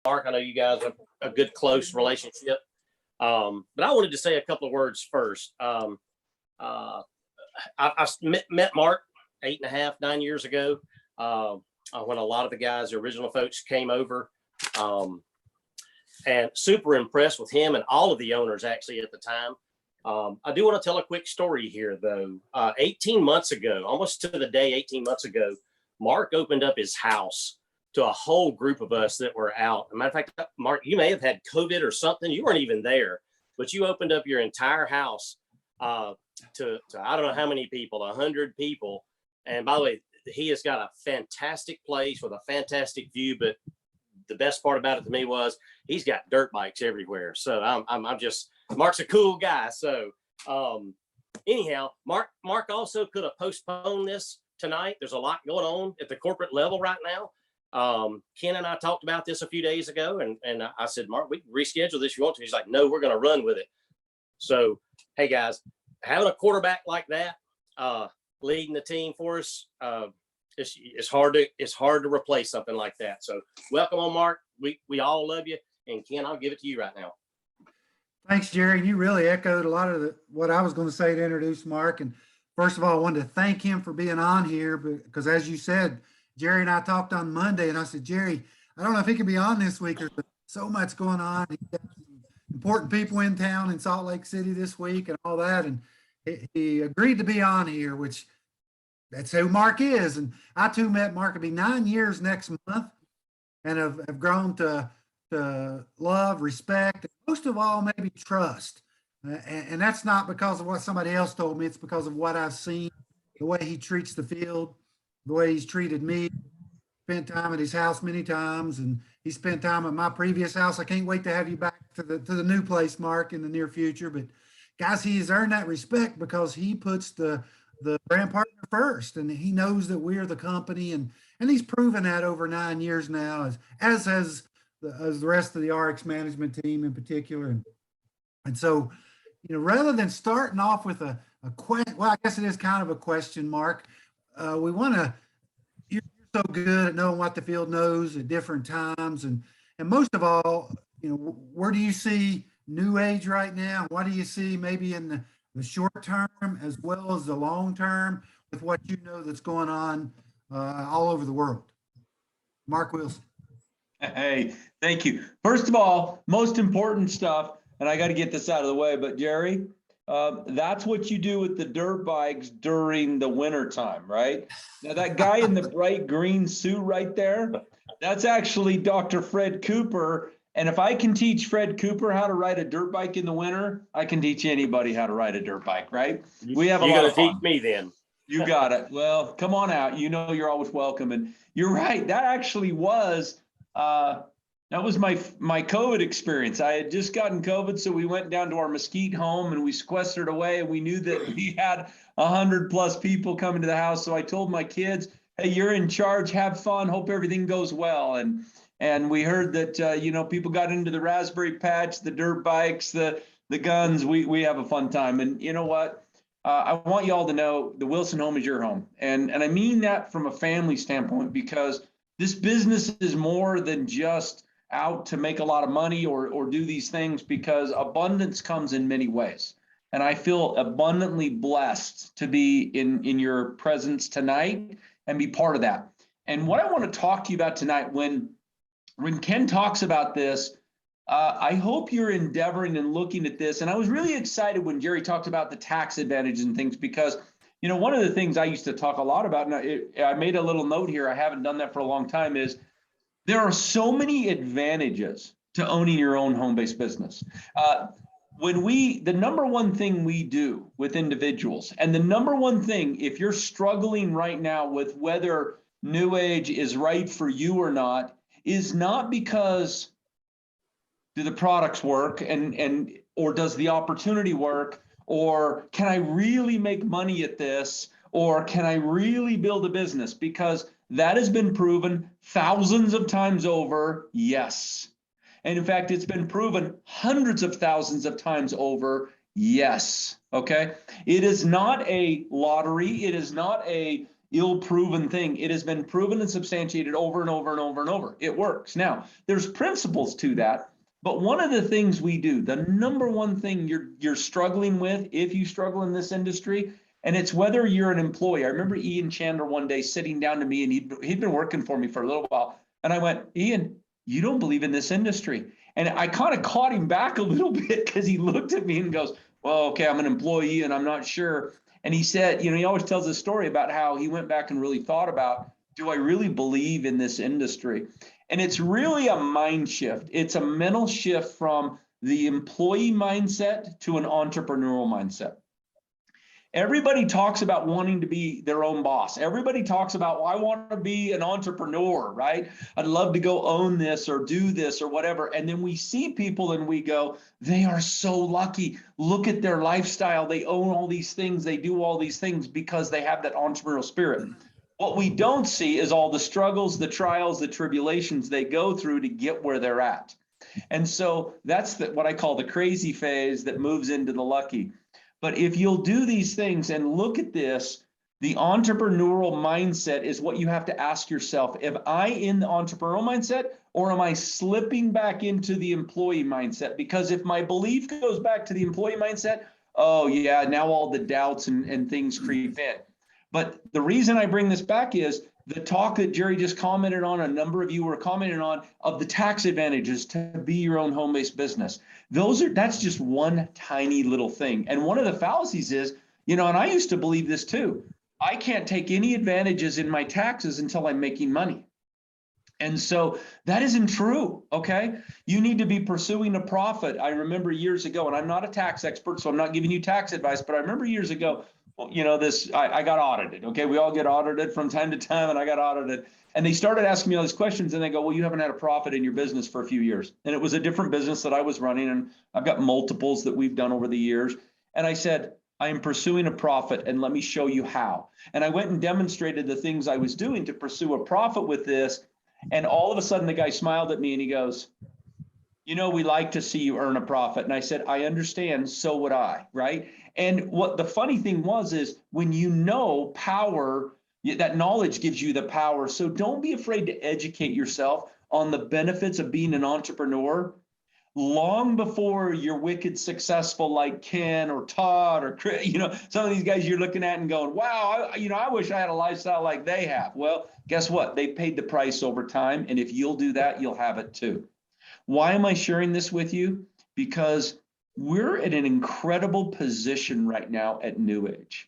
Mark. I know you guys have a good, close relationship. But I wanted to say a couple of words first. I met Mark 8.5, 9 years ago when a lot of the guys, the original folks, came over. And super impressed with him and all of the owners actually at the time. I do want to tell a quick story here, though. 18 months ago, almost to the day 18 months ago, Mark opened up his house to a whole group of us that were out. As a matter of fact, Mark, you may have had COVID or something. You weren't even there, but you opened up your entire house to I don't know how many people, 100 people. And by the way, he has got a fantastic place with a fantastic view, but the best part about it to me was he's got dirt bikes everywhere. So I'm just, Mark's a cool guy. So anyhow, Mark also could have postponed this tonight. There's a lot going on at the corporate level right now. Ken and I talked about this a few days ago, and I said, Mark, we can reschedule this if you want to. He's like, no, we're going to run with it. So, hey guys, having a quarterback like that, leading the team for us, it's hard to replace something like that. So welcome on, Mark. We all love you. And Ken, I'll give it to you right now. Thanks, Jerry. You really echoed a lot of what I was going to say to introduce Mark. And first of all, I wanted to thank him for being on here because, as you said, Jerry and I talked on Monday, and I said, Jerry, I don't know if he can be on this week. There's so much going on. He's got some important people in town in Salt Lake City this week and all that. And he agreed to be on here, which that's who Mark is. And I too met Mark. It'll be 9 years next month, and have grown to love, respect, and most of all, maybe trust. And that's not because of what somebody else told me. It's because of what I've seen, the way he treats the field, the way he's treated me. Spent time at his house many times, and he spent time at my previous house. I can't wait to have you back to the new place, Mark, in the near future. But guys, he has earned that respect because he puts the brand partner first, and he knows that we're the company, and he's proven that over 9 years now, as has the rest of the RX management team in particular. And so, rather than starting off with a question, well, I guess it is kind of a question, Mark. We want to, you're so good at knowing what the field knows at different times, and most of all, where do you see NewAge right now? What do you see maybe in the short term as well as the long term with what you know that's going on all over the world? Mark Wilson. Hey, thank you. First of all, most important stuff, and I got to get this out of the way, but Jerry, that's what you do with the dirt bikes during the winter time, right? Now that guy in the bright green suit right there, that's actually Dr. Fred Cooper. And if I can teach Fred Cooper how to ride a dirt bike in the winter, I can teach anybody how to ride a dirt bike, right? We have a lot of fun. You're gonna teach me then. You got it. Well, come on out. You're always welcome. And you're right. That actually was that was my COVID experience. I had just gotten COVID, so we went down to our Mesquite home and we sequestered away, and we knew that we had 100+ people coming to the house. So I told my kids, hey, you're in charge, have fun, hope everything goes well. And we heard that people got into the Raspberry Patch, the dirt bikes, the guns. We have a fun time. And you know what? I want you all to know the Wilson home is your home. And I mean that from a family standpoint, because this business is more than just out to make a lot of money or do these things, because abundance comes in many ways. And I feel abundantly blessed to be in your presence tonight and be part of that. And what I want to talk to you about tonight, when Ken talks about this, I hope you're endeavoring and looking at this. And I was really excited when Jerry talked about the tax advantage and things, because one of the things I used to talk a lot about, and I made a little note here, I haven't done that for a long time, is there are so many advantages to owning your own home-based business. The number one thing we do with individuals, and the number one thing, if you're struggling right now with whether NewAge is right for you or not, is not because do the products work or does the opportunity work, or can I really make money at this, or can I really build a business? Because that has been proven thousands of times over, yes. And in fact, it's been proven hundreds of thousands of times over, yes. Okay. It is not a lottery. It is not a ill-proven thing. It has been proven and substantiated over and over and over and over. It works. Now, there's principles to that, but one of the things we do, the number one thing you're struggling with, if you struggle in this industry, and it's whether you're an employee. I remember Ian Chandler one day sitting down to me, and he'd been working for me for a little while, and I went, Ian, you don't believe in this industry. And I kind of caught him back a little bit because he looked at me and goes, well, okay, I'm an employee and I'm not sure. And he said, he always tells a story about how he went back and really thought about, do I really believe in this industry? And it's really a mind shift. It's a mental shift from the employee mindset to an entrepreneurial mindset. Everybody talks about wanting to be their own boss. Everybody talks about, well, I want to be an entrepreneur, right? I'd love to go own this or do this or whatever. And then we see people and we go, they are so lucky. Look at their lifestyle. They own all these things. They do all these things because they have that entrepreneurial spirit. What we don't see is all the struggles, the trials, the tribulations they go through to get where they're at. And so that's what I call the crazy phase that moves into the lucky. But if you'll do these things and look at this, the entrepreneurial mindset is what you have to ask yourself. Am I in the entrepreneurial mindset, or am I slipping back into the employee mindset? Because if my belief goes back to the employee mindset, oh yeah, now all the doubts and things creep in. But the reason I bring this back is the talk that Jerry just commented on, a number of you were commenting on, of the tax advantages to be your own home-based business. That's just one tiny little thing. And one of the fallacies is, and I used to believe this too, I can't take any advantages in my taxes until I'm making money. And so that isn't true, okay? You need to be pursuing a profit. I remember years ago, and I'm not a tax expert, so I'm not giving you tax advice, but I remember years ago, I got audited, okay? We all get audited from time to time, and I got audited. And they started asking me all these questions, and they go, well, you haven't had a profit in your business for a few years. And it was a different business that I was running, and I've got multiples that we've done over the years. And I said, I am pursuing a profit, and let me show you how. And I went and demonstrated the things I was doing to pursue a profit with this. And all of a sudden, the guy smiled at me, and he goes, we like to see you earn a profit. And I said, I understand, so would I, right? And what the funny thing is when power, that knowledge gives you the power. So don't be afraid to educate yourself on the benefits of being an entrepreneur long before you're wicked successful like Ken or Todd or Chris, some of these guys you're looking at and going, wow, I wish I had a lifestyle like they have. Well, guess what? They paid the price over time. And if you'll do that, you'll have it too. Why am I sharing this with you? Because we're in an incredible position right now at NewAge.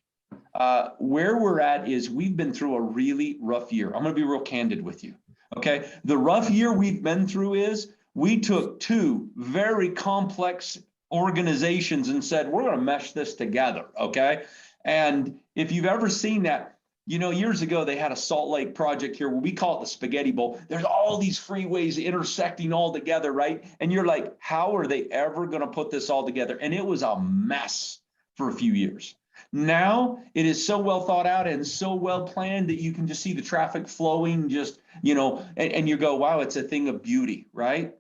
Where we're at is we've been through a really rough year. I'm going to be real candid with you. Okay. The rough year we've been through is we took two very complex organizations and said, we're going to mesh this together. Okay. And if you've ever seen that, years ago, they had a Salt Lake project here where we call it the Spaghetti Bowl. There's all these freeways intersecting all together, right? And you're like, how are they ever going to put this all together? And it was a mess for a few years. Now it is so well thought out and so well planned that you can just see the traffic flowing and you go, wow, it's a thing of beauty, right?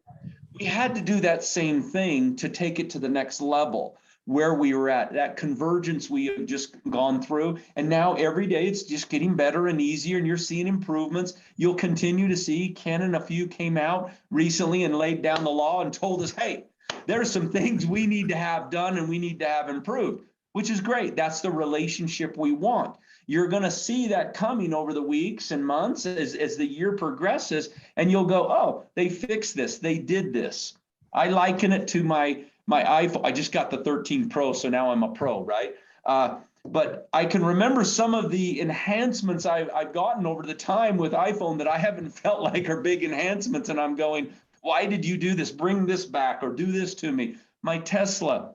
We had to do that same thing to take it to the next level where we were at, that convergence we have just gone through. And now every day it's just getting better and easier, and you're seeing improvements. You'll continue to see. Ken and a few came out recently and laid down the law and told us, hey, there's some things we need to have done and we need to have improved, which is great. That's the relationship we want. You're going to see that coming over the weeks and months as the year progresses, and you'll go, oh, they fixed this. They did this. I liken it to my iPhone. I just got the 13 Pro, so now I'm a pro, right? But I can remember some of the enhancements I've gotten over the time with iPhone that I haven't felt like are big enhancements, and I'm going, why did you do this? Bring this back or do this to me. My Tesla,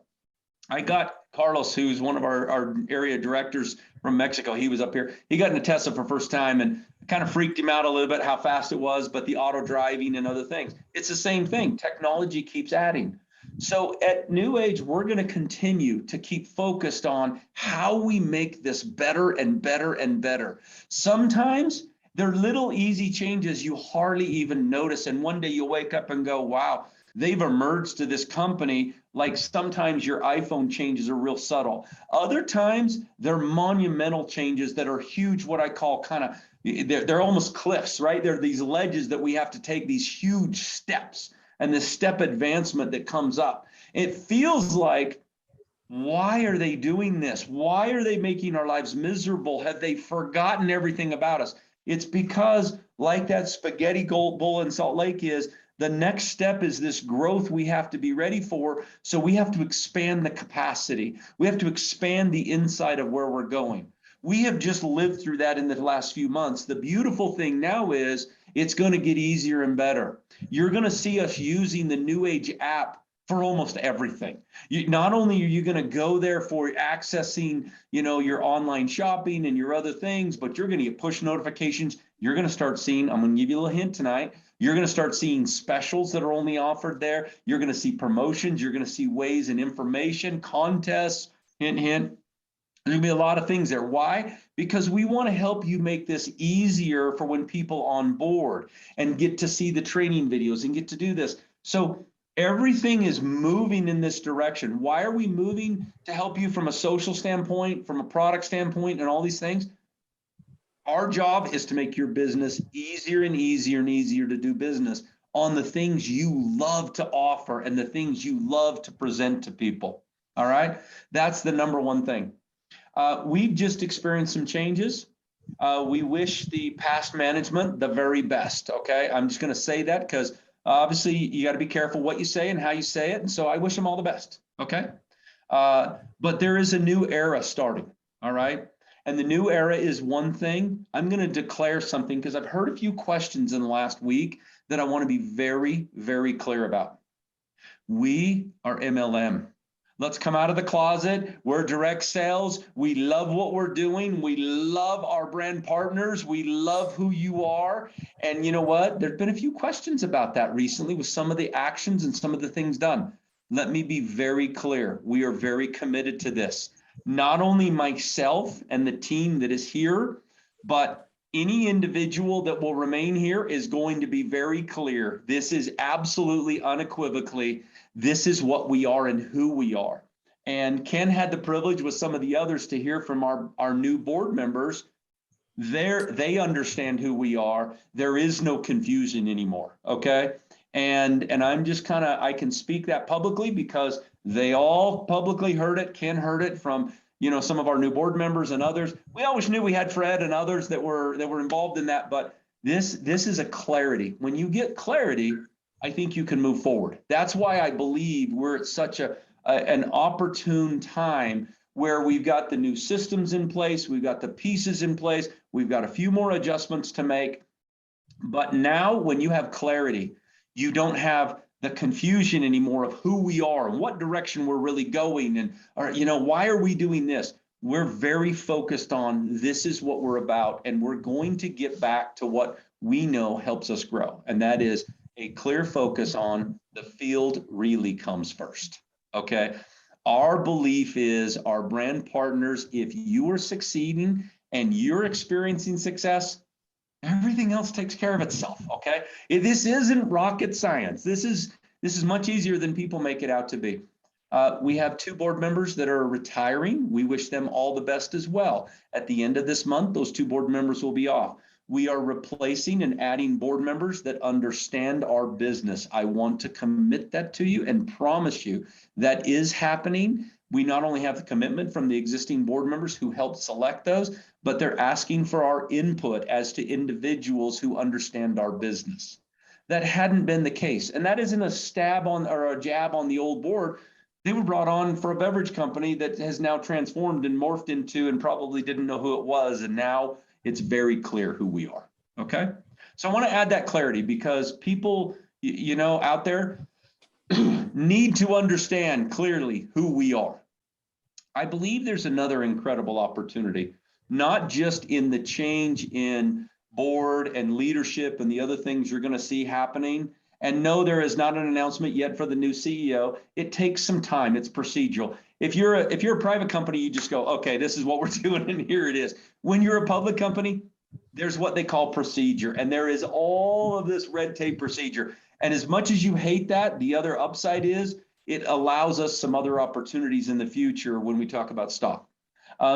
I got Carlos, who's one of our area directors from Mexico. He was up here. He got in a Tesla for the first time and kind of freaked him out a little bit how fast it was, but the auto driving and other things. It's the same thing. Technology keeps adding. So at NewAge, we're going to continue to keep focused on how we make this better and better and better. Sometimes they're little easy changes you hardly even notice. And one day you'll wake up and go, wow, they've emerged to this company like sometimes your iPhone changes are real subtle. Other times they're monumental changes that are huge, what I call kind of, they're almost cliffs, right? They're these ledges that we have to take these huge steps and this step advancement that comes up. It feels like, why are they doing this? Why are they making our lives miserable? Have they forgotten everything about us? It's because, like that spaghetti bowl in Salt Lake is, the next step is this growth we have to be ready for. So we have to expand the capacity. We have to expand the inside of where we're going. We have just lived through that in the last few months. The beautiful thing now is it's going to get easier and better. You're going to see us using the NewAge app for almost everything. Not only are you going to go there for accessing, your online shopping and your other things, but you're going to get push notifications. You're going to start seeing, I'm going to give you a little hint tonight. You're going to start seeing specials that are only offered there. You're going to see promotions. You're going to see ways and information, contests, hint, hint. There's going to be a lot of things there. Why? Because we want to help you make this easier for when people on board and get to see the training videos and get to do this. So everything is moving in this direction. Why are we moving? To help you from a social standpoint, from a product standpoint, and all these things. Our job is to make your business easier and easier and easier to do business on the things you love to offer and the things you love to present to people. All right? That's the number one thing. We've just experienced some changes. We wish the past management the very best, okay? I'm just going to say that because obviously you got to be careful what you say and how you say it. And so I wish them all the best, okay? But there is a new era starting, all right? And the new era is one thing. I'm going to declare something because I've heard a few questions in the last week that I want to be very, very clear about. We are MLM. Let's come out of the closet. We're direct sales. We love what we're doing. We love our brand partners. We love who you are. And you know what? There've been a few questions about that recently with some of the actions and some of the things done. Let me be very clear. We are very committed to this. Not only myself and the team that is here, but any individual that will remain here is going to be very clear. This is absolutely unequivocally, this is what we are and who we are. And Ken had the privilege with some of the others to hear from our new board members. They understand who we are. There is no confusion anymore, okay? And I'm just I can speak that publicly because they all publicly heard it. Ken heard it from some of our new board members and others. We always knew we had Fred and others that were involved in that, but this is a clarity. When you get clarity, I think you can move forward. That's why I believe we're at such an opportune time where we've got the new systems in place, we've got the pieces in place, we've got a few more adjustments to make. But now when you have clarity, you don't have the confusion anymore of who we are and what direction we're really going and why are we doing this? We're very focused on this is what we're about, and we're going to get back to what we know helps us grow, and that is a clear focus on the field really comes first, okay? Our belief is our brand partners, if you are succeeding and you're experiencing success, everything else takes care of itself, okay? This isn't rocket science. This is much easier than people make it out to be. We have 2 board members that are retiring. We wish them all the best as well. At the end of this month, those 2 board members will be off. We are replacing and adding board members that understand our business. I want to commit that to you and promise you that is happening. We not only have the commitment from the existing board members who helped select those, but they're asking for our input as to individuals who understand our business. That hadn't been the case. And that isn't a stab on or a jab on the old board. They were brought on for a beverage company that has now transformed and morphed into and probably didn't know who it was. And now it's very clear who we are. Okay. So I want to add that clarity because people, out there need to understand clearly who we are. I believe there's another incredible opportunity, not just in the change in board and leadership and the other things you're going to see happening. And no, there is not an announcement yet for the new CEO. It takes some time. It's procedural. If you're a private company, you just go, okay, this is what we're doing, and here it is. When you're a public company, there's what they call procedure, and there is all of this red tape procedure. And as much as you hate that, the other upside is it allows us some other opportunities in the future when we talk about stock.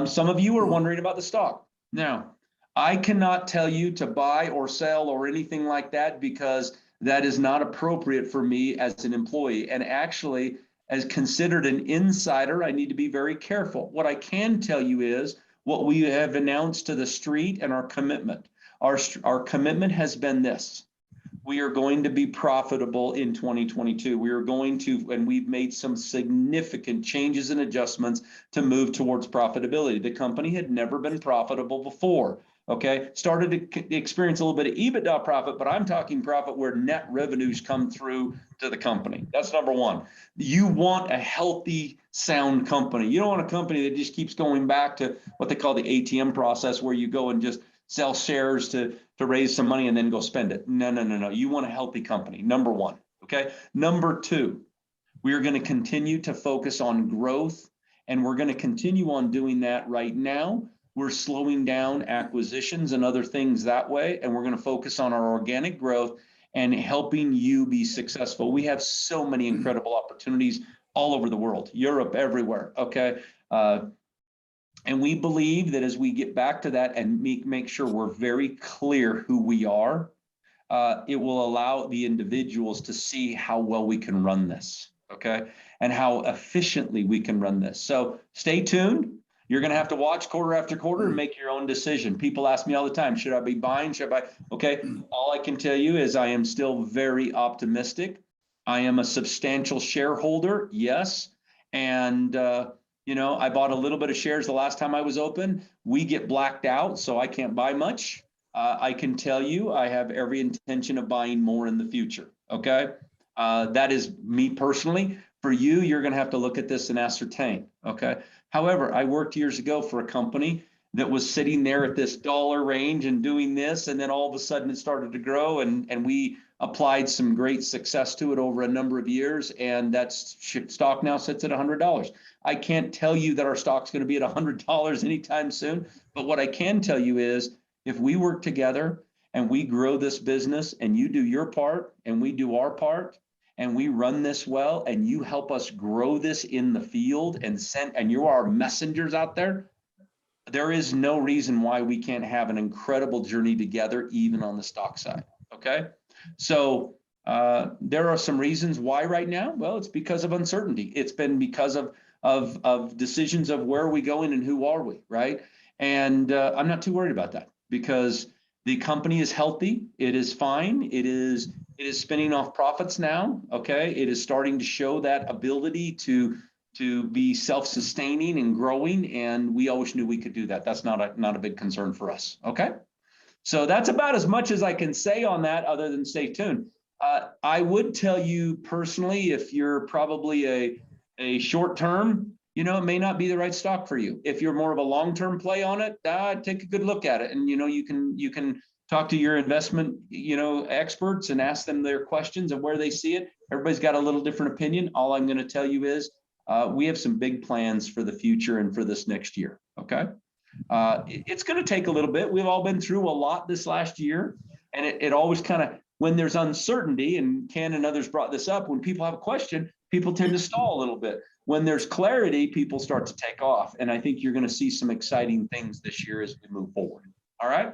Some of you are wondering about the stock. Now, I cannot tell you to buy or sell or anything like that, because that is not appropriate for me as an employee. And actually, as considered an insider, I need to be very careful. What I can tell you is what we have announced to the street and our commitment. Our commitment has been this. We are going to be profitable in 2022. We are going to, and we've made some significant changes and adjustments to move towards profitability. The company had never been profitable before. Okay, started to experience a little bit of EBITDA profit, but I'm talking profit where net revenues come through to the company. That's number one. You want a healthy, sound company. You don't want a company that just keeps going back to what they call the ATM process, where you go and just sell shares to raise some money and then go spend it. No. You want a healthy company, number one. Okay. Number two, we are going to continue to focus on growth, and we're going to continue on doing that right now. We're slowing down acquisitions and other things that way, and we're going to focus on our organic growth and helping you be successful. We have so many incredible opportunities all over the world, Europe, everywhere. Okay. And we believe that as we get back to that and make sure we're very clear who we are, it will allow the individuals to see how well we can run this, okay? And how efficiently we can run this. So stay tuned. You're going to have to watch quarter after quarter and make your own decision. People ask me all the time, should I be buying? Should I buy? Okay, all I can tell you is I am still very optimistic. I am a substantial shareholder, yes. And, you know, I bought a little bit of shares the last time I was open. We get blacked out, so I can't buy much. I can tell you I have every intention of buying more in the future, okay? That is me personally. For you, you're going to have to look at this and ascertain, okay? However, I worked years ago for a company that was sitting there at this dollar range and doing this, and then all of a sudden it started to grow, and we applied some great success to it over a number of years, and that stock now sits at $100. I can't tell you that our stock's going to be at $100 anytime soon, but what I can tell you is if we work together and we grow this business and you do your part and we do our part and we run this well and you help us grow this in the field and you are our messengers out there, there is no reason why we can't have an incredible journey together, even on the stock side. Okay. So there are some reasons why right now. Well, it's because of uncertainty. It's been because of decisions of where are we going and who are we, right? And I'm not too worried about that because the company is healthy. It is fine. It is spinning off profits now. Okay. It is starting to show that ability to be self-sustaining and growing. And we always knew we could do that. That's not a big concern for us. Okay. So that's about as much as I can say on that, other than stay tuned. I would tell you personally, if you're probably a short term, you know, it may not be the right stock for you. If you're more of a long-term play on it, take a good look at it. And, you know, you can talk to your investment, you know, experts and ask them their questions and where they see it. Everybody's got a little different opinion. All I'm going to tell you is we have some big plans for the future and for this next year. Okay. It's going to take a little bit. We've all been through a lot this last year, and it always kind of, when there's uncertainty, and Ken and others brought this up, when people have a question, people tend to stall a little bit. When there's clarity, people start to take off. And I think you're going to see some exciting things this year as we move forward. All right.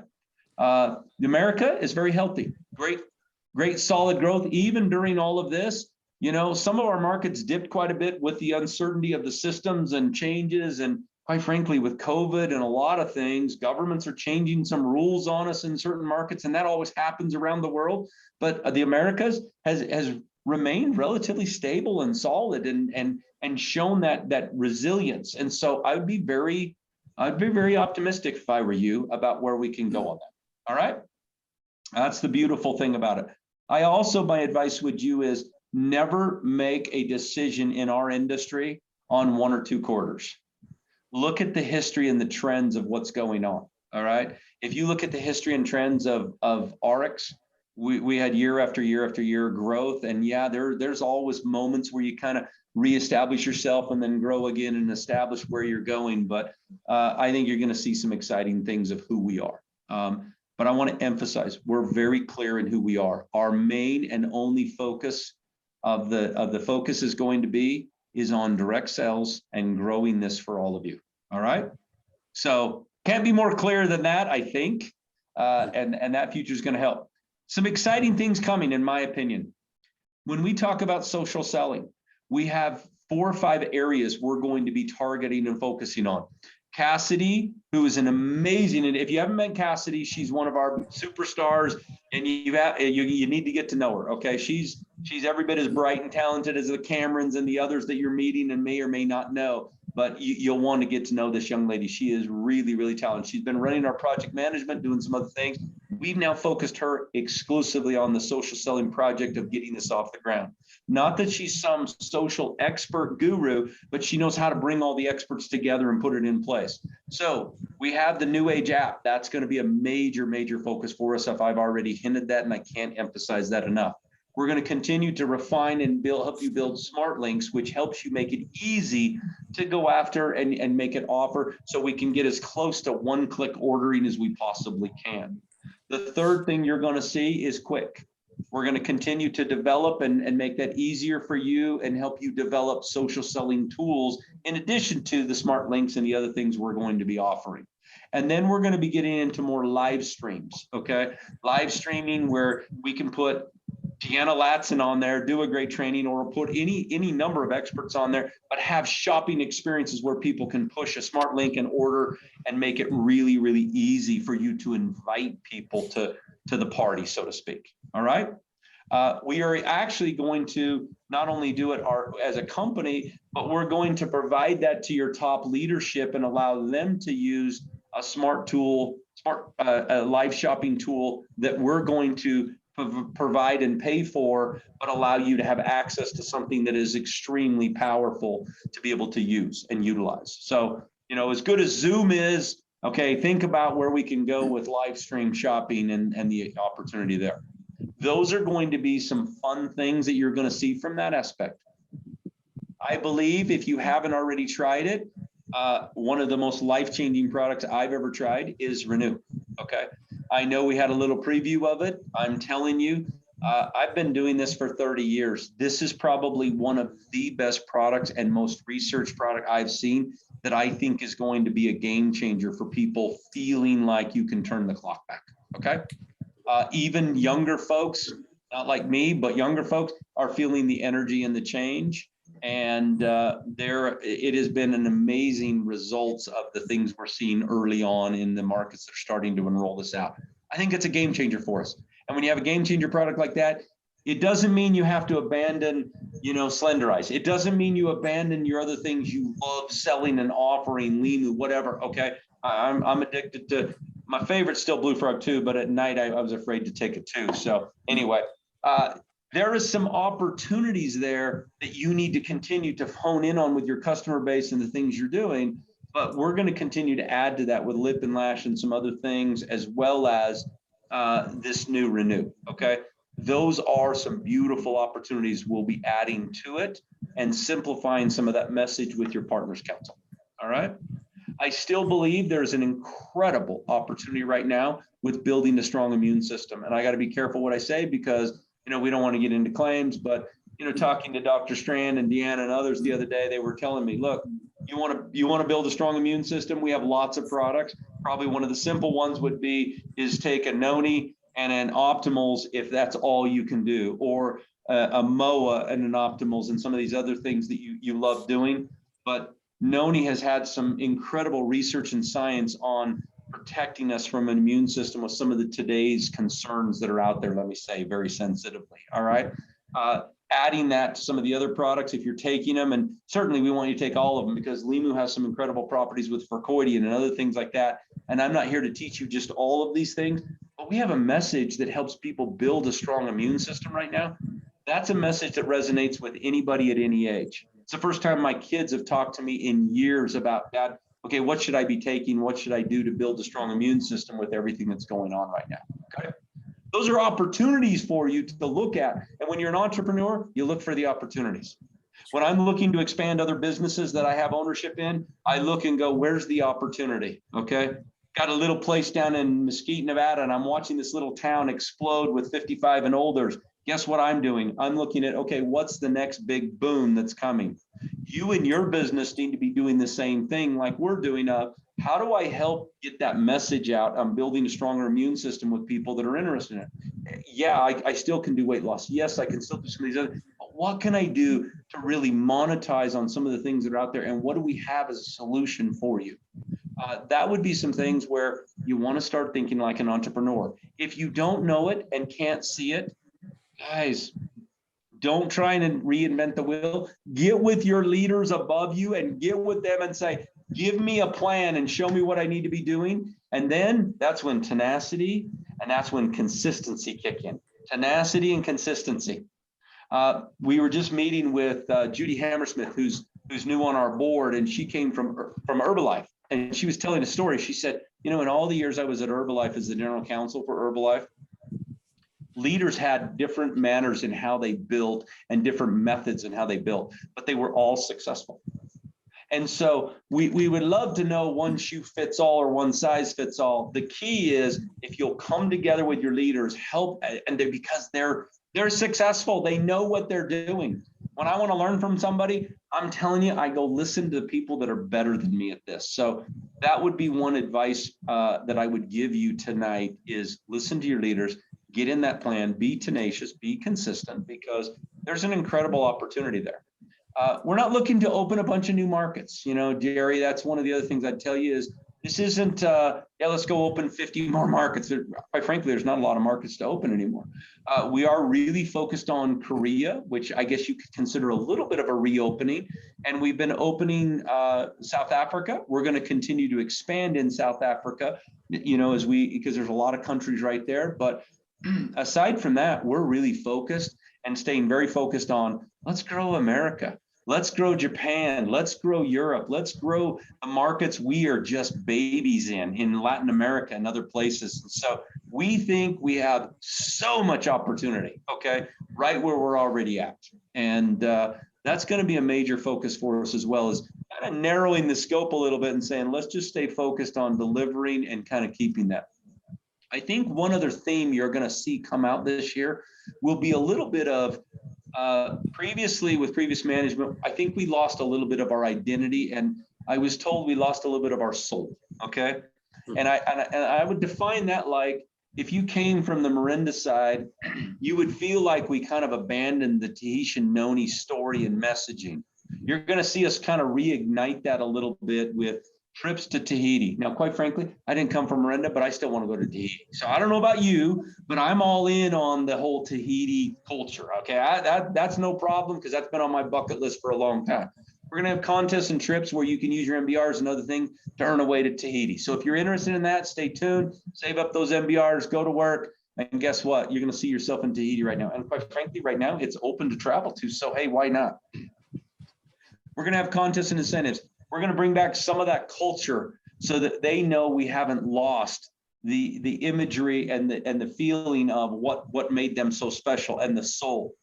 America is very healthy, great solid growth, even during all of this. You know, some of our markets dipped quite a bit with the uncertainty of the systems and changes, and quite frankly, with COVID and a lot of things, governments are changing some rules on us in certain markets, and that always happens around the world. But the Americas has remained relatively stable and solid and shown that resilience. And so I'd be very optimistic if I were you about where we can go on that. All right. That's the beautiful thing about it. My advice with you is never make a decision in our industry on 1 or 2 quarters. Look at the history and the trends of what's going on. All right. If you look at the history and trends of RX, we had year after year after year growth. And yeah, there's always moments where you kind of reestablish yourself and then grow again and establish where you're going. But I think you're going to see some exciting things of who we are. But I want to emphasize, we're very clear in who we are. Our main and only focus of the focus is going to be is on direct sales and growing this for all of you. All right. So can't be more clear than that, I think. And that future is going to help. Some exciting things coming, in my opinion. When we talk about social selling, we have 4 or 5 areas we're going to be targeting and focusing on. Cassidy, who is an amazing, and if you haven't met Cassidy, she's one of our superstars, and you need to get to know her. Okay, she's every bit as bright and talented as the Camerons and the others that you're meeting and may or may not know. But you'll want to get to know this young lady. She is really, really talented. She's been running our project management, doing some other things. We've now focused her exclusively on the social selling project of getting this off the ground. Not that she's some social expert guru, but she knows how to bring all the experts together and put it in place. So we have the NewAge app. That's going to be a major, major focus for us. If I've already hinted that, and I can't emphasize that enough. We're going to continue to refine and help you build smart links, which helps you make it easy to go after and make an offer so we can get as close to one-click ordering as we possibly can. The third thing you're going to see is quick. We're going to continue to develop and make that easier for you and help you develop social selling tools in addition to the smart links and the other things we're going to be offering. And then we're going to be getting into more live streams, okay? Live streaming where we can put Deanna Latson on there, do a great training, or put any number of experts on there, but have shopping experiences where people can push a smart link and order and make it really, really easy for you to invite people to the party, so to speak. All right. We are actually going to not only do it as a company, but we're going to provide that to your top leadership and allow them to use a smart tool, a live shopping tool that we're going to provide and pay for, but allow you to have access to something that is extremely powerful to be able to use and utilize. So, as good as Zoom is, okay, think about where we can go with live stream shopping and the opportunity there. Those are going to be some fun things that you're going to see from that aspect. I believe if you haven't already tried it, one of the most life-changing products I've ever tried is Renew. Okay. I know we had a little preview of it. I'm telling you, I've been doing this for 30 years. This is probably one of the best products and most researched product I've seen that I think is going to be a game changer for people feeling like you can turn the clock back. Okay. Even younger folks, not like me, but younger folks are feeling the energy and the change. And it has been an amazing results of the things we're seeing early on in the markets that are starting to enroll this out. I think it's a game changer for us. And when you have a game changer product like that, it doesn't mean you have to abandon, Slenderize. It doesn't mean you abandon your other things you love selling and offering, Limu, whatever. Okay. I'm addicted to, my favorite's still Blue Frog too, but at night I was afraid to take it too. So anyway, there is some opportunities there that you need to continue to hone in on with your customer base and the things you're doing, but we're going to continue to add to that with Lip and Lash and some other things, as well as this new Renew. Okay. Those are some beautiful opportunities we'll be adding to it and simplifying some of that message with your Partners Council. All right. I still believe there's an incredible opportunity right now with building a strong immune system. And I got to be careful what I say because we don't want to get into claims, but, talking to Dr. Strand and Deanna and others the other day, they were telling me, look, you want to build a strong immune system. We have lots of products. Probably one of the simple ones is take a Noni and an Optimals, if that's all you can do, or a MOA and an Optimals and some of these other things that you love doing. But Noni has had some incredible research and science on protecting us from an immune system with some of today's concerns that are out there, let me say very sensitively. All right. Adding that to some of the other products, if you're taking them, and certainly we want you to take all of them because Limu has some incredible properties with Furcoidian and other things like that. And I'm not here to teach you just all of these things, but we have a message that helps people build a strong immune system right now. That's a message that resonates with anybody at any age. It's the first time my kids have talked to me in years about, Dad, okay, what should I be taking? What should I do to build a strong immune system with everything that's going on right now? Okay. Those are opportunities for you to look at. And when you're an entrepreneur, you look for the opportunities. When I'm looking to expand other businesses that I have ownership in, I look and go, where's the opportunity? Okay. got a little place down in Mesquite, Nevada, and I'm watching this little town explode with 55 and olders. Guess what I'm doing? I'm looking at, okay, what's the next big boom that's coming? You and your business need to be doing the same thing like we're doing. How do I help get that message out? I'm building a stronger immune system with people that are interested in it. Yeah, I still can do weight loss. Yes, I can still do some of these other. But what can I do to really monetize on some of the things that are out there? And what do we have as a solution for you? That would be some things where you want to start thinking like an entrepreneur. If you don't know it and can't see it, guys, don't try and reinvent the wheel. Get with your leaders above you and get with them and say, give me a plan and show me what I need to be doing. And then that's when tenacity and that's when consistency kick in. Tenacity and consistency. We were just meeting with Judy Hammersmith, who's new on our board, and she came from Herbalife. And she was telling a story. She said, in all the years I was at Herbalife as the general counsel for Herbalife, leaders had different manners in how they built and different methods in how they built, but they were all successful. And so we would love to know one shoe fits all or one size fits all. The key is if you'll come together with your leaders, help, and because they're successful, they know what they're doing. When I want to learn from somebody, I'm telling you, I go listen to the people that are better than me at this. So that would be one advice that I would give you tonight is listen to your leaders, get in that plan, be tenacious, be consistent, because there's an incredible opportunity there. We're not looking to open a bunch of new markets. Jerry, that's one of the other things I'd tell you is this isn't, let's go open 50 more markets. Quite frankly, there's not a lot of markets to open anymore. We are really focused on Korea, which I guess you could consider a little bit of a reopening. And we've been opening South Africa. We're going to continue to expand in South Africa, because there's a lot of countries right there. But aside from that, we're really focused and staying very focused on let's grow America. Let's grow Japan. Let's grow Europe. Let's grow the markets we are just babies in Latin America and other places. And so we think we have so much opportunity, okay, right where we're already at. And that's going to be a major focus for us, as well as kind of narrowing the scope a little bit and saying, let's just stay focused on delivering and kind of keeping that. I think one other theme you're going to see come out this year will be a little bit of previously with previous management, I think we lost a little bit of our identity, and I was told we lost a little bit of our soul. Okay. And I would define that like if you came from the Marinda side, you would feel like we kind of abandoned the Tahitian Noni story and messaging. You're going to see us kind of reignite that a little bit with trips to Tahiti. Now, quite frankly, I didn't come from Marinda, but I still want to go to Tahiti. So I don't know about you, but I'm all in on the whole Tahiti culture. Okay, that's no problem because that's been on my bucket list for a long time. We're going to have contests and trips where you can use your MBRs and other things to earn a way to Tahiti. So if you're interested in that, stay tuned, save up those MBRs, go to work. And guess what? You're going to see yourself in Tahiti right now. And quite frankly, right now, it's open to travel to. So, hey, why not? We're going to have contests and incentives. We're going to bring back some of that culture so that they know we haven't lost the imagery and the feeling of what made them so special and the soul.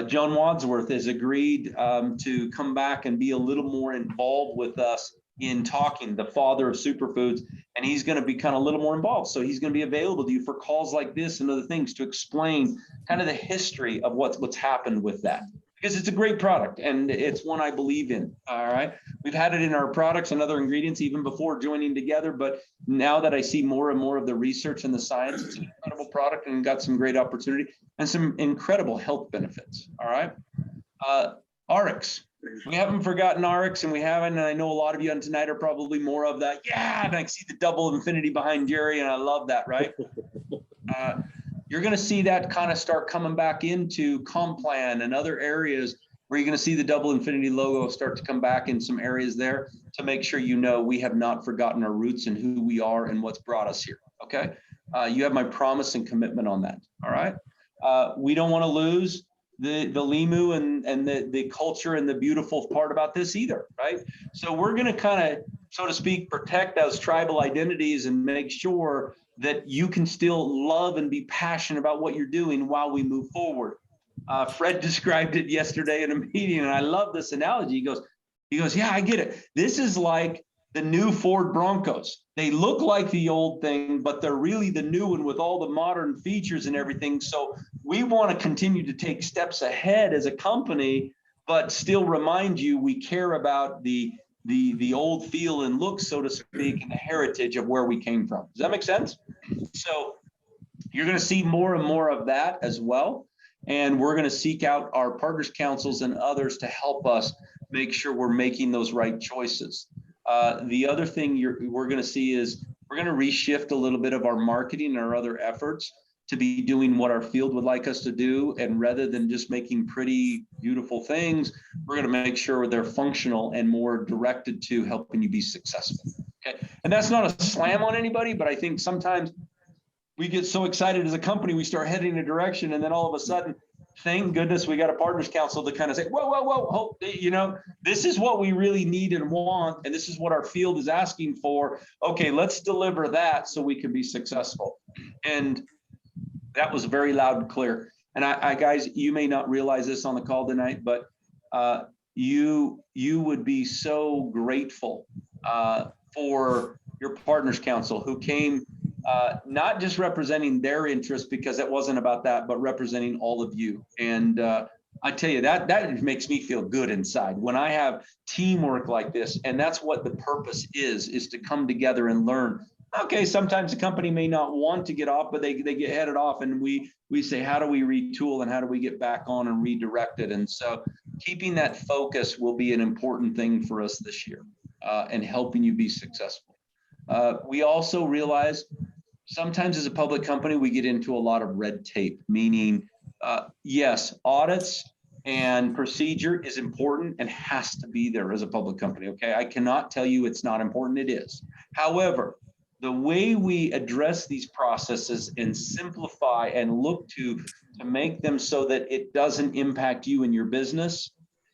John Wadsworth has agreed to come back and be a little more involved with us in talking, the father of superfoods, and he's going to be kind of a little more involved. So he's going to be available to you for calls like this and other things to explain kind of the history of what's happened with that. Because it's a great product and it's one I believe in. All right. We've had it in our products and other ingredients even before joining together. But now that I see more and more of the research and the science, it's an incredible product and got some great opportunity and some incredible health benefits. All right. RX. We haven't forgotten RX and we haven't. And I know a lot of you on tonight are probably more of that. Yeah. And I see the double infinity behind Jerry and I love that. Right. You're going to see that kind of start coming back into Complan and other areas where you're going to see the double infinity logo start to come back in some areas there to make sure we have not forgotten our roots and who we are and what's brought us here. Okay. You have my promise and commitment on that. All right. We don't want to lose the limu and the culture and the beautiful part about this either. Right. So we're going to kind of, so to speak, protect those tribal identities and make sure that you can still love and be passionate about what you're doing while we move forward. Fred described it yesterday in a meeting, and I love this analogy. He goes, yeah, I get it. This is like the new Ford Broncos. They look like the old thing, but they're really the new one with all the modern features and everything. So we want to continue to take steps ahead as a company, but still remind you we care about the old feel and look, so to speak, and the heritage of where we came from. Does that make sense? So you're going to see more and more of that as well. And we're going to seek out our partners councils and others to help us make sure we're making those right choices. The other thing we're going to see is we're going to reshift a little bit of our marketing and our other efforts to be doing what our field would like us to do. And rather than just making pretty, beautiful things, we're going to make sure they're functional and more directed to helping you be successful. Okay. And that's not a slam on anybody, but I think sometimes we get so excited as a company, we start heading in a direction, and then all of a sudden, thank goodness we got a partners council to kind of say, whoa, this is what we really need and want, and this is what our field is asking for. Okay, let's deliver that so we can be successful. And that was very loud and clear. And I guys, you may not realize this on the call tonight, but you would be so grateful for your partners council who came, not just representing their interests, because it wasn't about that, but representing all of you. And I tell you, that makes me feel good inside when I have teamwork like this. And that's what the purpose is to come together and learn. Okay, sometimes the company may not want to get off, but they get headed off, and we say, how do we retool and how do we get back on and redirect it? And so keeping that focus will be an important thing for us this year, and helping you be successful. We also realize sometimes as a public company, we get into a lot of red tape, meaning, yes, audits and procedure is important and has to be there as a public company. Okay, I cannot tell you it's not important. It is. However, the way we address these processes and simplify and look to make them so that it doesn't impact you and your business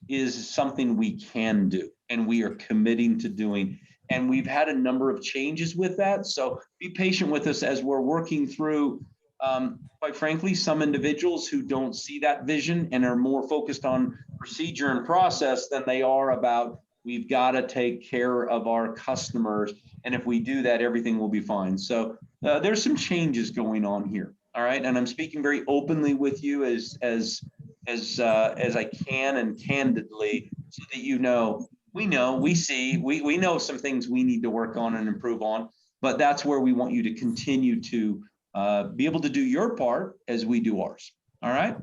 is something we can do and we are committing to doing. And we've had a number of changes with that. So be patient with us as we're working through, quite frankly, some individuals who don't see that vision and are more focused on procedure and process than they are about, we've got to take care of our customers. And if we do that, everything will be fine. So there's some changes going on here. All right. And I'm speaking very openly with you as I can and candidly, so that you know, we know some things we need to work on and improve on, but that's where we want you to continue to be able to do your part as we do ours. All right.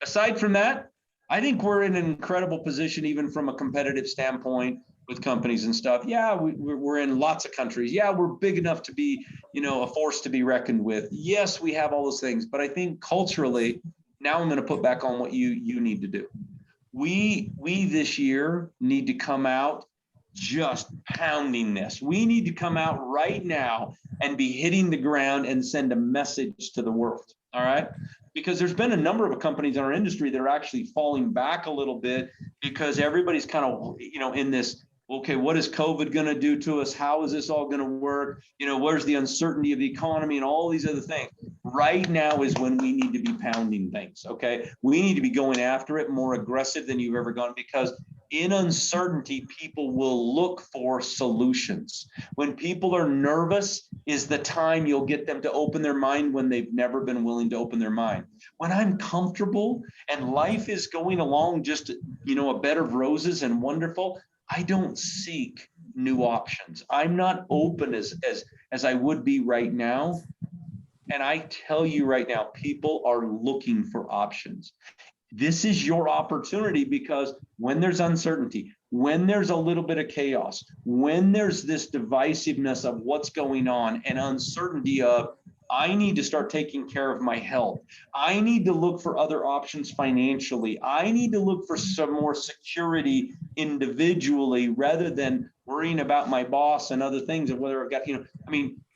Aside from that, I think we're in an incredible position, even from a competitive standpoint with companies and stuff. Yeah, we're in lots of countries. Yeah, we're big enough to be, a force to be reckoned with. Yes, we have all those things, but I think culturally, now I'm going to put back on what you need to do. We this year need to come out just pounding this. We need to come out right now and be hitting the ground and send a message to the world. All right. Because there's been a number of companies in our industry that are actually falling back a little bit because everybody's kind of, in this, okay, what is COVID going to do to us? How is this all going to work? Where's the uncertainty of the economy and all these other things? Right now is when we need to be pounding things. Okay. We need to be going after it more aggressive than you've ever gone, because in uncertainty, people will look for solutions. When people are nervous is the time you'll get them to open their mind when they've never been willing to open their mind. When I'm comfortable and life is going along just, a bed of roses and wonderful, I don't seek new options. I'm not open as I would be right now. And I tell you right now, people are looking for options. This is your opportunity, because when there's uncertainty, when there's a little bit of chaos, when there's this divisiveness of what's going on and uncertainty of, I need to start taking care of my health. I need to look for other options financially. I need to look for some more security individually rather than worrying about my boss and other things and whether I've got,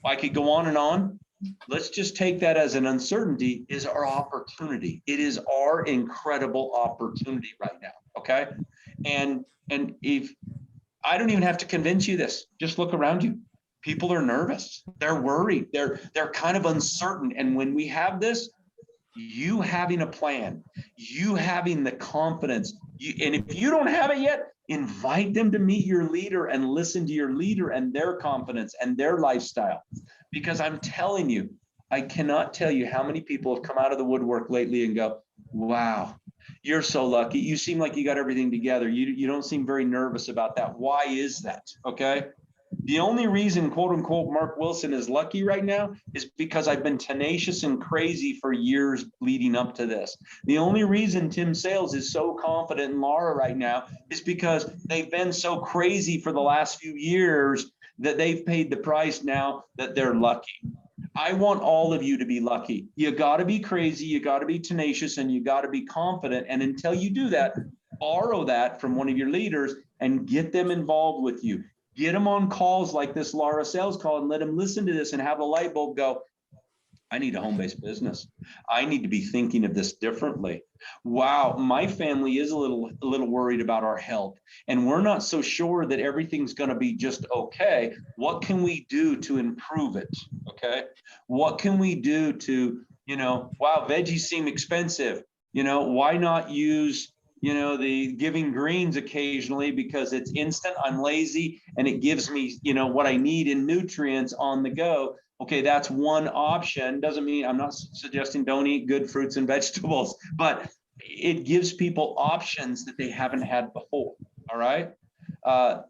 I could go on and on. Let's just take that as an uncertainty is our opportunity. It is our incredible opportunity right now. Okay. And if I don't even have to convince you this, just look around you. People are nervous. They're worried. They're kind of uncertain. And when we have this, You having a plan, you having the confidence, and if you don't have it yet, invite them to meet your leader and listen to your leader and their confidence and their lifestyle. Because I'm telling you, I cannot tell you how many people have come out of the woodwork lately and go, wow, you're so lucky. You seem like you got everything together. You don't seem very nervous about that. Why is that? Okay. The only reason, quote unquote, Mark Wilson is lucky right now is because I've been tenacious and crazy for years leading up to this. The only reason Tim Sales is so confident in Laura right now is because they've been so crazy for the last few years that they've paid the price now that they're lucky. I want all of you to be lucky. You got to be crazy, you got to be tenacious, and you got to be confident. And until you do that, borrow that from one of your leaders and get them involved with you. Get them on calls like this Laura sales call and let them listen to this and have a light bulb go, I need a home-based business. I need to be thinking of this differently. Wow, my family is a little worried about our health, and we're not so sure that everything's going to be just okay. What can we do to improve it? Okay. What can we do to, wow, veggies seem expensive. Why not use the giving greens occasionally because it's instant, I'm lazy, and it gives me, what I need in nutrients on the go. Okay, that's one option. Doesn't mean I'm not suggesting don't eat good fruits and vegetables, but it gives people options that they haven't had before. All right.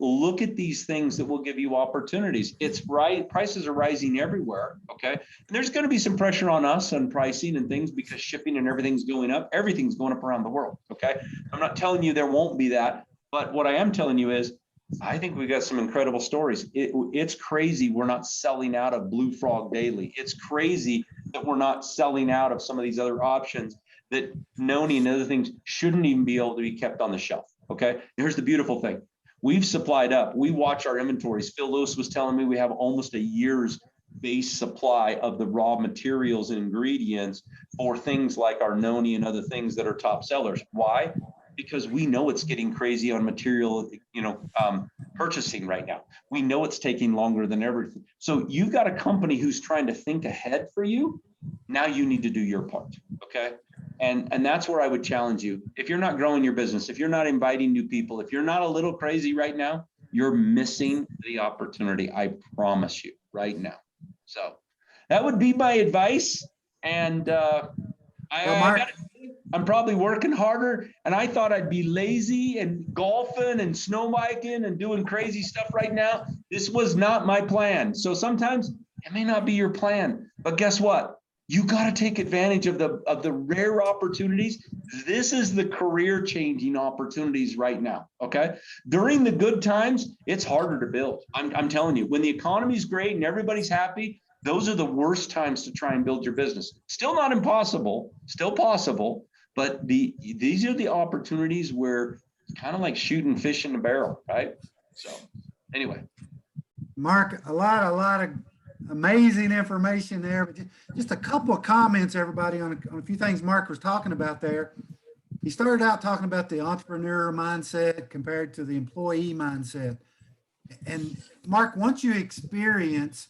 Look at these things that will give you opportunities. It's right. Prices are rising everywhere. Okay. And there's going to be some pressure on us on pricing and things because shipping and everything's going up. Everything's going up around the world. Okay. I'm not telling you there won't be that, but what I am telling you is I think we got some incredible stories. It's crazy we're not selling out of Blue Frog Daily. It's crazy that we're not selling out of some of these other options that Noni and other things shouldn't even be able to be kept on the shelf. Okay. Here's the beautiful thing. We've supplied up. We watch our inventories. Phil Lewis was telling me we have almost a year's base supply of the raw materials and ingredients for things like our Noni and other things that are top sellers. Why? Because we know it's getting crazy on material, purchasing right now. We know it's taking longer than everything. So you've got a company who's trying to think ahead for you. Now you need to do your part. Okay. And that's where I would challenge you. If you're not growing your business, if you're not inviting new people, if you're not a little crazy right now, you're missing the opportunity. I promise you right now. So that would be my advice. And I'm probably working harder, and I thought I'd be lazy and golfing and snow biking and doing crazy stuff right now. This was not my plan. So sometimes it may not be your plan, but guess what? You got to take advantage of the rare opportunities. This is the career changing opportunities right now. Okay. During the good times, it's harder to build. I'm telling you, when the economy's great and everybody's happy, those are the worst times to try and build your business. Still not impossible, still possible, but these are the opportunities where it's kind of like shooting fish in a barrel, right? So anyway. Mark, a lot of amazing information there, but just a couple of comments, everybody, on a few things Mark was talking about there. He started out talking about the entrepreneur mindset compared to the employee mindset. And Mark, once you experience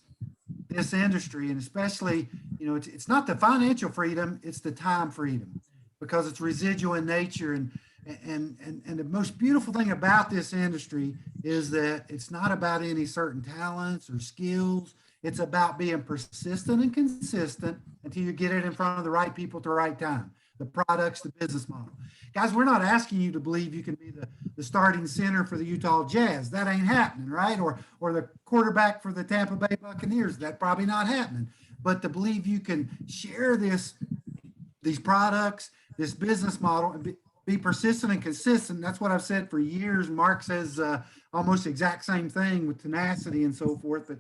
this industry, and especially, it's not the financial freedom, it's the time freedom, because it's residual in nature. And the most beautiful thing about this industry is that it's not about any certain talents or skills. It's about being persistent and consistent until you get it in front of the right people at the right time. The products, the business model. Guys, we're not asking you to believe you can be the starting center for the Utah Jazz. That ain't happening, right? Or the quarterback for the Tampa Bay Buccaneers. That's probably not happening. But to believe you can share these products, this business model, and be persistent and consistent. That's what I've said for years. Mark says almost the exact same thing with tenacity and so forth. But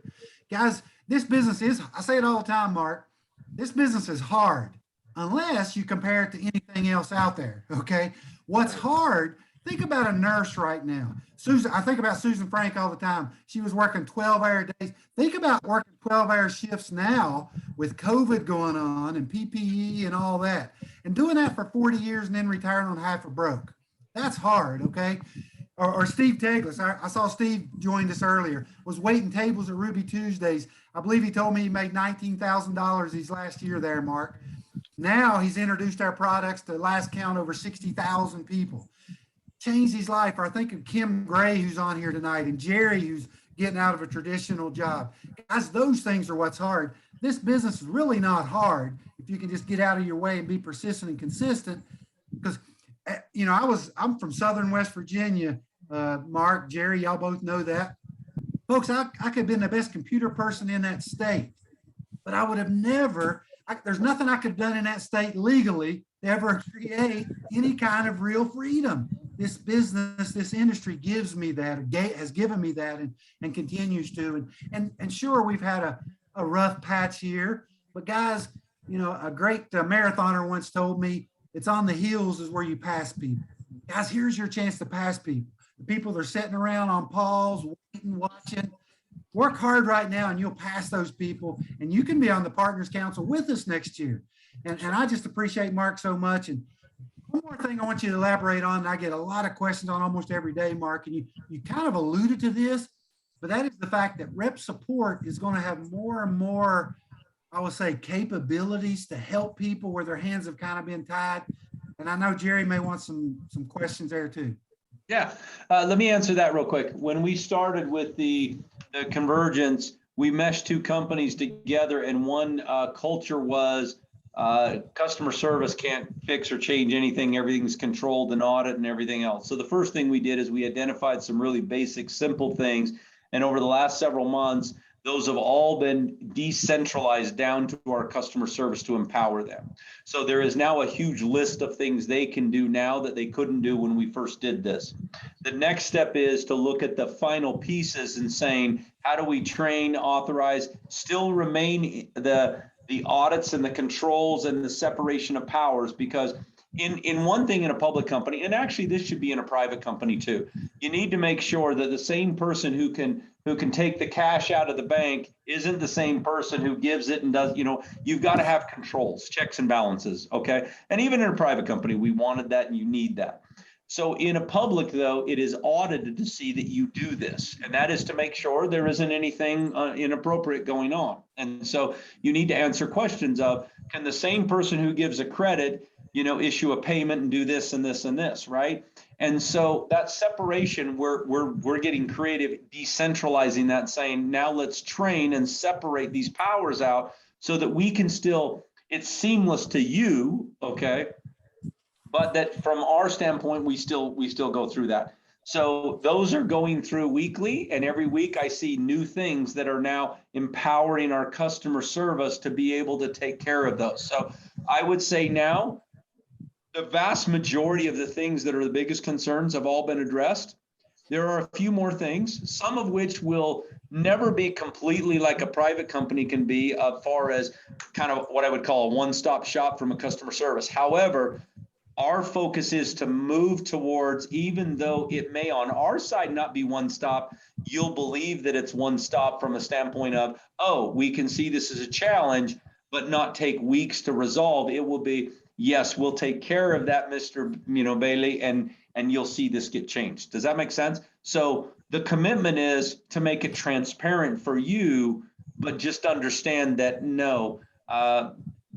guys, this business is, I say it all the time, Mark, this business is hard unless you compare it to anything else out there. Okay. What's hard? Think about a nurse right now. Susan, I think about Susan Frank all the time. She was working 12-hour days. Think about working 12-hour shifts now with COVID going on and PPE and all that, and doing that for 40 years and then retiring on half a broke. That's hard, okay? Or Steve Teglis. I saw Steve joined us earlier, was waiting tables at Ruby Tuesdays. I believe he told me he made $19,000 his last year there, Mark. Now he's introduced our products to last count over 60,000 people. Changed his life. Or I think of Kim Gray, who's on here tonight, and Jerry, who's getting out of a traditional job. Guys, those things are what's hard. This business is really not hard if you can just get out of your way and be persistent and consistent. Because, you know, I'm from Southern West Virginia. Mark, Jerry, y'all both know that. Folks, I could have been the best computer person in that state, but I would have never, there's nothing I could have done in that state legally to ever create any kind of real freedom. This business, this industry gives me that, has given me that, and continues to. And sure, we've had a rough patch here, but guys, you know, a great marathoner once told me, it's on the hills is where you pass people. Guys, here's your chance to pass people. The people that are sitting around on pause, waiting, watching. Work hard right now and you'll pass those people, and you can be on the Partners Council with us next year. And I just appreciate Mark so much. And one more thing I want you to elaborate on, and I get a lot of questions on almost every day, Mark, and you kind of alluded to this, but that is the fact that rep support is going to have more and more, I would say, capabilities to help people where their hands have kind of been tied. And I know Jerry may want some questions there too. Yeah, let me answer that real quick. When we started with the convergence, we meshed two companies together, and one culture was customer service can't fix or change anything. Everything's controlled and audit and everything else. So the first thing we did is we identified some really basic, simple things. And over the last several months, those have all been decentralized down to our customer service to empower them. So there is now a huge list of things they can do now that they couldn't do when we first did this. The next step is to look at the final pieces and saying, how do we train, authorize, still remain the audits and the controls and the separation of powers? Because in one thing in a public company, and actually this should be in a private company too, you need to make sure that the same person who can take the cash out of the bank isn't the same person who gives it and does, you've got to have controls, checks and balances, okay? And even in a private company, we wanted that and you need that. So in a public, though, it is audited to see that you do this, and that is to make sure there isn't anything inappropriate going on. And so you need to answer questions of, can the same person who gives a credit, issue a payment and do this and this and this, right? And so that separation, we're getting creative, decentralizing that, saying now let's train and separate these powers out so that we can still, it's seamless to you, okay? But that from our standpoint, we still go through that. So those are going through weekly, and every week I see new things that are now empowering our customer service to be able to take care of those. So I would say now the vast majority of the things that are the biggest concerns have all been addressed. There are a few more things, some of which will never be completely like a private company can be, as far as kind of what I would call a one-stop shop from a customer service. However, our focus is to move towards, even though it may on our side not be one stop, you'll believe that it's one stop from a standpoint of, oh, we can see this as a challenge, but not take weeks to resolve. It will be, yes, we'll take care of that, Mr. Bailey, and you'll see this get changed. Does that make sense? So the commitment is to make it transparent for you, but just understand that no,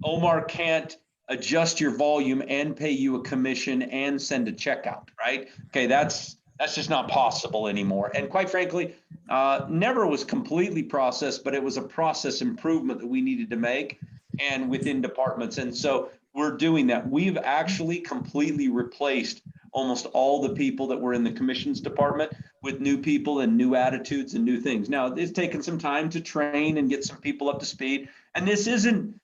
Omar can't adjust your volume and pay you a commission and send a check out, right? Okay, that's just not possible anymore. And quite frankly, never was completely processed, but it was a process improvement that we needed to make and within departments. And so we're doing that. We've actually completely replaced almost all the people that were in the commissions department with new people and new attitudes and new things. Now, it's taken some time to train and get some people up to speed. And this isn't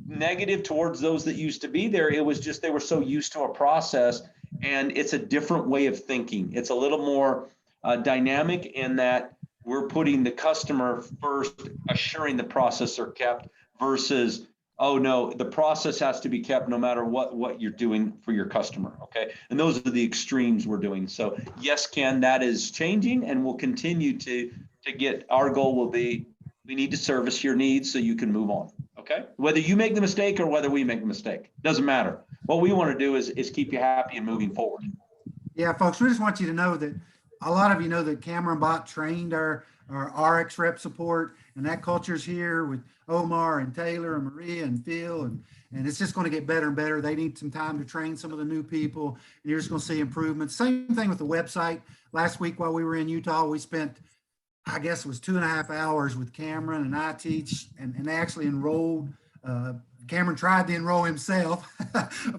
negative towards those that used to be there. It was just they were so used to a process, and it's a different way of thinking. It's a little more dynamic in that we're putting the customer first, assuring the process are kept, versus, oh no, the process has to be kept no matter what you're doing for your customer, okay? And those are the extremes we're doing. So yes, Ken, that is changing, and we'll continue to get, our goal will be, we need to service your needs so you can move on. Okay, whether you make the mistake or whether we make the mistake, doesn't matter. What we want to do is keep you happy and moving forward. Yeah, folks, we just want you to know that a lot of you know that Cameron Bott trained our our RX rep support, and that culture's here with Omar and Taylor and Maria and Phil, and it's just going to get better and better. They need some time to train some of the new people, and you're just going to see improvements. Same thing with the website. Last week while we were in Utah, we spent, I guess it was 2.5 hours with Cameron, and I teach, and they actually enrolled. Cameron tried to enroll himself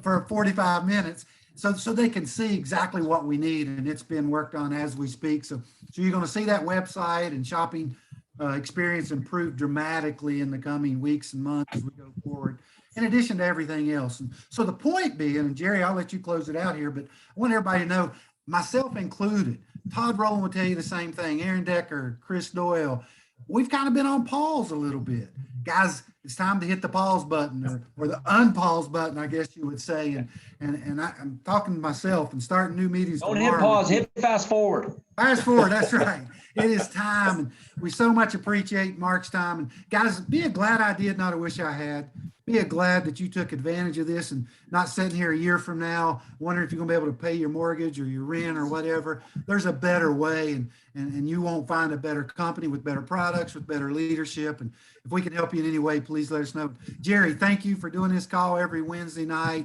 for 45 minutes. So they can see exactly what we need, and it's been worked on as we speak. So you're going to see that website and shopping experience improve dramatically in the coming weeks and months as we go forward, in addition to everything else. And so the point being, and Jerry, I'll let you close it out here, but I want everybody to know, myself included, Todd Rowland will tell you the same thing, Aaron Decker, Chris Doyle, we've kind of been on pause a little bit. Guys, it's time to hit the pause button or the unpause button, I guess you would say. And I'm talking to myself and starting new meetings. Don't hit pause, hit fast forward. Fast forward, that's right. It is time. And we so much appreciate Mark's time. And guys, be a glad I did, not a wish I had. Be a glad that you took advantage of this and not sitting here a year from now wondering if you're going to be able to pay your mortgage or your rent or whatever. There's a better way, and you won't find a better company with better products, with better leadership. And if we can help you in any way, please let us know. Jerry, thank you for doing this call every Wednesday night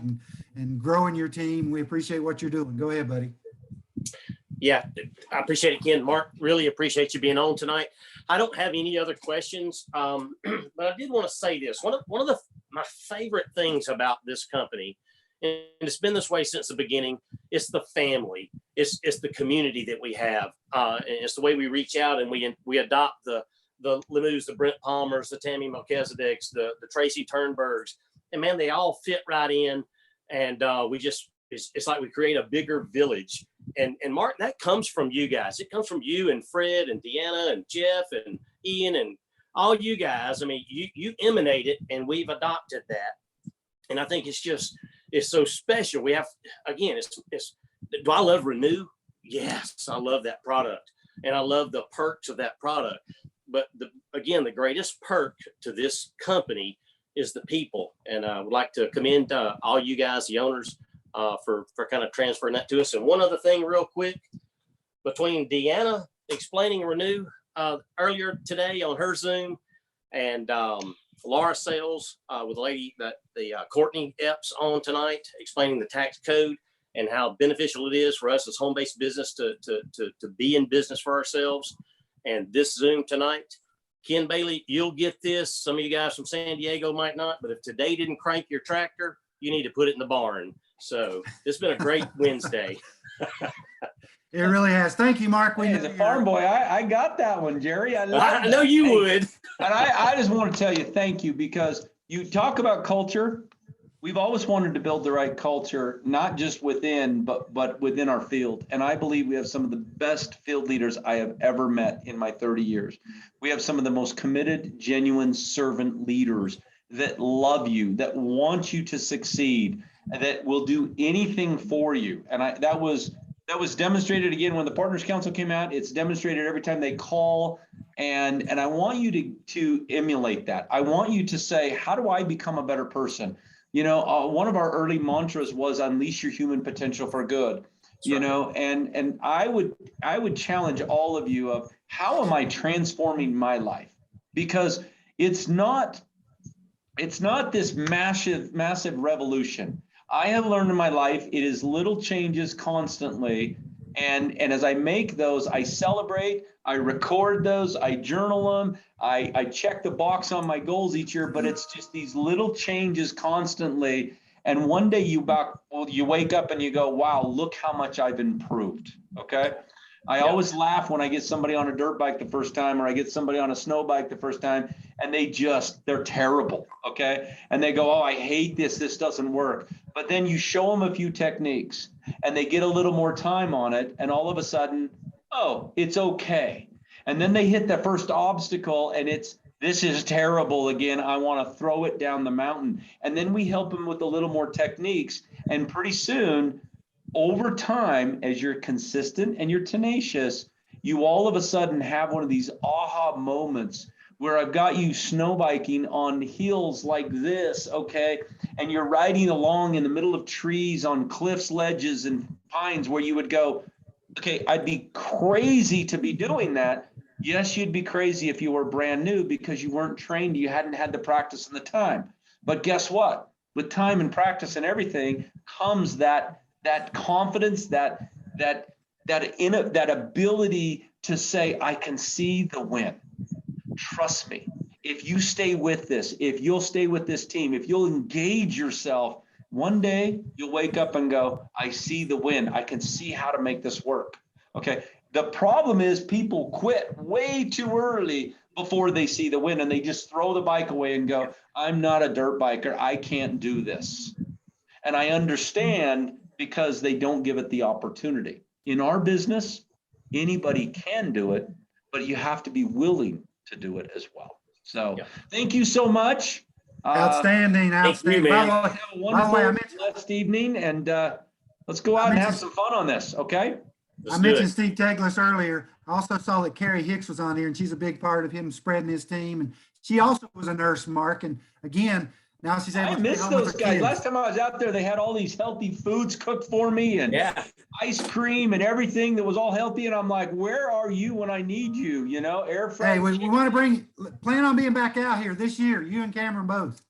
and growing your team. We appreciate what you're doing. Go ahead, buddy. Yeah, I appreciate it, Ken. Mark, really appreciate you being on tonight. I don't have any other questions, but I did want to say this. One of my favorite things about this company, and it's been this way since the beginning, it's the family. It's the community that we have. And it's the way we reach out and we adopt the Lemus, the Brent Palmers, the Tammy Melchizedeks, the Tracy Turnbergs. And man, they all fit right in. And it's like we create a bigger village. And Mark, that comes from you guys. It comes from you and Fred and Deanna and Jeff and Ian and all you guys. I mean, you emanate it, and we've adopted that. And I think it's so special. We have, again, do I love Renew? Yes, I love that product. And I love the perks of that product. But the greatest perk to this company is the people. And I would like to commend all you guys, the owners, for kind of transferring that to us. And one other thing real quick, between Deanna explaining Renew earlier today on her Zoom and Laura Sales with the lady that Courtney Epps on tonight, explaining the tax code and how beneficial it is for us as home-based business to be in business for ourselves. And this Zoom tonight, Ken Bailey, you'll get this. Some of you guys from San Diego might not, but if today didn't crank your tractor, you need to put it in the barn. So it's been a great Wednesday. It really has. Thank you, Mark. Hey, as a farm boy, I got that one, Jerry. I know you would. And I just want to tell you thank you, because you talk about culture. We've always wanted to build the right culture, not just within, but within our field. And I believe we have some of the best field leaders I have ever met in my 30 years. We have some of the most committed, genuine servant leaders that love you, that want you to succeed, and that will do anything for you. And that was demonstrated again when the Partners Council came out. It's demonstrated every time they call. And I want you to emulate that. I want you to say, how do I become a better person? You know, one of our early mantras was unleash your human potential for good. You know, and I would challenge all of you of how am I transforming my life? Because it's not this massive revolution. I have learned in my life, it is little changes constantly. And as I make those, I celebrate, I record those, I journal them, I check the box on my goals each year, but it's just these little changes constantly. And one day you wake up and you go, wow, look how much I've improved. Okay. I always laugh when I get somebody on a dirt bike the first time, or I get somebody on a snow bike the first time, and they're terrible. Okay. And they go, oh, I hate this. This doesn't work. But then you show them a few techniques and they get a little more time on it. And all of a sudden, oh, it's okay. And then they hit the first obstacle and this is terrible again. I want to throw it down the mountain. And then we help them with a little more techniques. And pretty soon, over time, as you're consistent and you're tenacious, you all of a sudden have one of these aha moments where I've got you snow biking on hills like this, okay? And you're riding along in the middle of trees on cliffs, ledges, and pines where you would go, okay, I'd be crazy to be doing that, Yes, you'd be crazy if you were brand new because you weren't trained, you hadn't had the practice and the time. But guess what? With time and practice and everything comes that confidence, that ability to say, I can see the win. Trust me. If you stay with this, if you'll stay with this team, if you'll engage yourself, one day you'll wake up and go, I see the win. I can see how to make this work. Okay. The problem is people quit way too early before they see the win, and they just throw the bike away and go, I'm not a dirt biker. I can't do this. And I understand because they don't give it the opportunity. In our business, anybody can do it, but you have to be willing to do it as well. So thank you so much. Outstanding, outstanding. man. By Have a the way, I wonderful mentioned, last evening, and let's go out and have some fun on this, okay? I mentioned Steve Teglis earlier. I also saw that Carrie Hicks was on here, and she's a big part of him spreading his team. And she also was a nurse, Mark. And again, now she's able I to stay miss home with those her guys. kids. Last time I was out there, they had all these healthy foods cooked for me and ice cream and everything that was all healthy. And I'm like, where are you when I need you? You know, air fry. Hey, we want to plan on being back out here this year, you and Cameron both.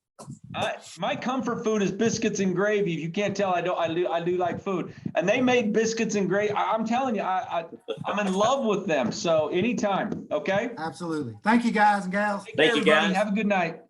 My comfort food is biscuits and gravy. If you can't tell, I do like food. And they made biscuits and gravy. I'm telling you, I'm in love with them. So anytime, okay? Absolutely. Thank you, guys and gals. Take care, everybody. Have a good night.